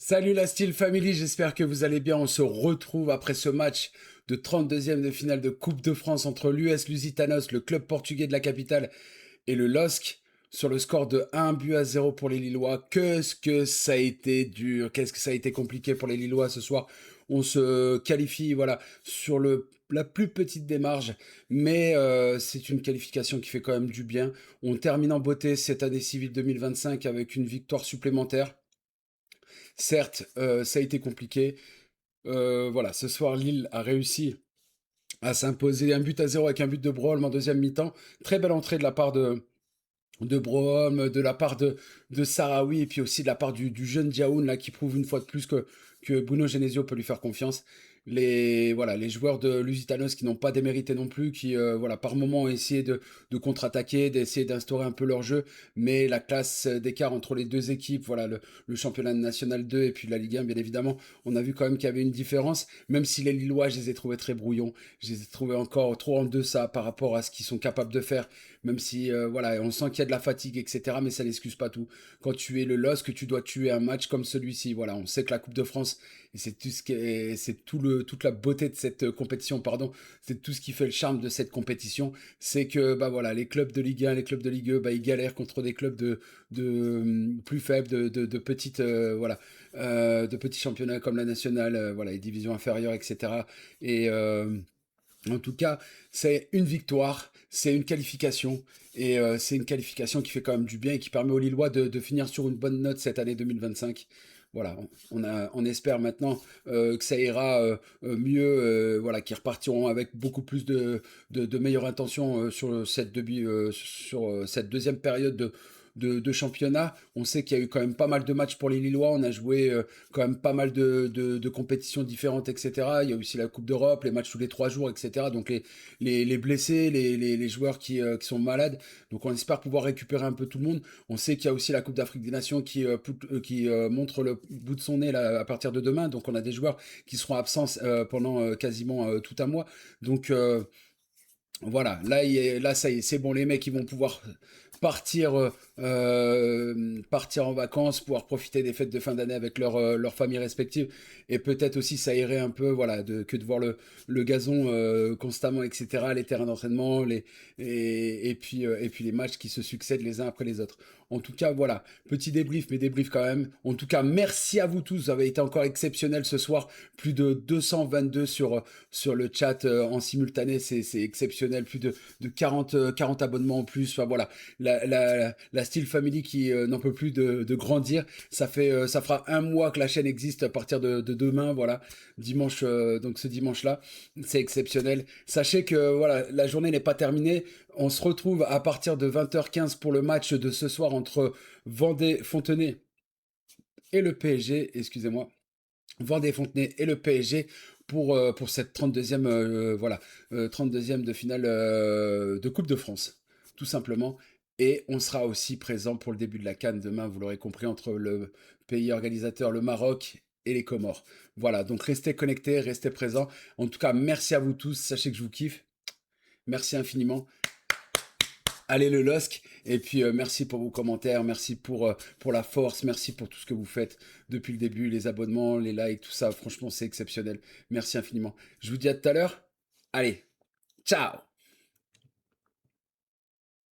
Salut la Steel Family, j'espère que vous allez bien. On se retrouve après ce match de 32e de finale de Coupe de France entre l'US Lusitanos, le club portugais de la capitale, et le LOSC sur le score de 1 but à 0 pour les Lillois. Qu'est-ce que ça a été dur, qu'est-ce que ça a été compliqué pour les Lillois ce soir. On se qualifie voilà, sur la plus petite des marges, mais c'est une qualification qui fait quand même du bien. On termine en beauté cette année civile 2025 avec une victoire supplémentaire. Certes, ça a été compliqué. Voilà, ce soir, Lille a réussi à s'imposer 1 but à 0 avec un but de Broholm en deuxième mi-temps. Très belle entrée de la part de Broholm, de la part de Sarawi, et puis aussi de la part du jeune Diaoun, là, qui prouve une fois de plus que Bruno Genesio peut lui faire confiance. Voilà, les joueurs de Lusitanos qui n'ont pas démérité non plus, qui voilà, par moments ont essayé de contre-attaquer, d'essayer d'instaurer un peu leur jeu, mais la classe d'écart entre les deux équipes, voilà, le championnat national 2 et puis la Ligue 1, bien évidemment, on a vu quand même qu'il y avait une différence, même si les Lillois, je les ai trouvés très brouillons, je les ai trouvés encore trop en deçà par rapport à ce qu'ils sont capables de faire, même si voilà, on sent qu'il y a de la fatigue, etc., mais ça n'excuse pas tout. Quand tu es le LOSC, tu dois tuer un match comme celui-ci, voilà, on sait que la Coupe de France, et c'est tout ce qui est, c'est toute la beauté de cette compétition, pardon. C'est tout ce qui fait le charme de cette compétition. C'est que, bah voilà, les clubs de Ligue 1, les clubs de Ligue 2, bah, ils galèrent contre des clubs plus faibles, de petites, voilà, de petits championnats comme la nationale, voilà, les divisions inférieures, etc. Et en tout cas, c'est une victoire, c'est une qualification, et c'est une qualification qui fait quand même du bien et qui permet aux Lillois de finir sur une bonne note cette année 2025. Voilà, on espère maintenant que ça ira mieux, voilà, qu'ils repartiront avec beaucoup plus de meilleures intentions sur cette deuxième période de championnat. On sait qu'il y a eu quand même pas mal de matchs pour les Lillois. On a joué quand même pas mal de compétitions différentes, etc. Il y a aussi la Coupe d'Europe, les matchs tous les 3 jours, etc. Donc les blessés, les joueurs qui sont malades. Donc on espère pouvoir récupérer un peu tout le monde. On sait qu'il y a aussi la Coupe d'Afrique des Nations qui montre le bout de son nez là, à partir de demain. Donc on a des joueurs qui seront absents pendant quasiment tout un mois. Donc voilà, là ça y est, c'est bon, les mecs ils vont pouvoir partir en vacances, pouvoir profiter des fêtes de fin d'année avec leurs familles respectives, et peut-être aussi s'aérer un peu, voilà, que de voir le gazon constamment, etc., les terrains d'entraînement, et puis les matchs qui se succèdent les uns après les autres. En tout cas, voilà, petit débrief, mais débrief quand même. En tout cas, merci à vous tous, vous avez été encore exceptionnels ce soir, plus de 222 sur le chat en simultané, c'est exceptionnel, plus de 40 abonnements en plus, enfin voilà, la Steel Family qui n'en peut plus de grandir, ça fera un mois que la chaîne existe à partir de demain, voilà, dimanche, donc ce dimanche-là, c'est exceptionnel. Sachez que voilà, la journée n'est pas terminée, on se retrouve à partir de 20h15 pour le match de ce soir entre Vendée-Fontenay et le PSG, excusez-moi. Vendée-Fontenay et le PSG pour cette 32e, voilà, 32e de finale de Coupe de France, tout simplement. Et on sera aussi présent pour le début de la CAN demain, vous l'aurez compris, entre le pays organisateur, le Maroc et les Comores. Voilà, donc restez connectés, restez présents. En tout cas, merci à vous tous, sachez que je vous kiffe. Merci infiniment. Allez le LOSC, et puis merci pour vos commentaires, merci pour la force, merci pour tout ce que vous faites depuis le début, les abonnements, les likes, tout ça, franchement c'est exceptionnel. Merci infiniment. Je vous dis à tout à l'heure. Allez, ciao!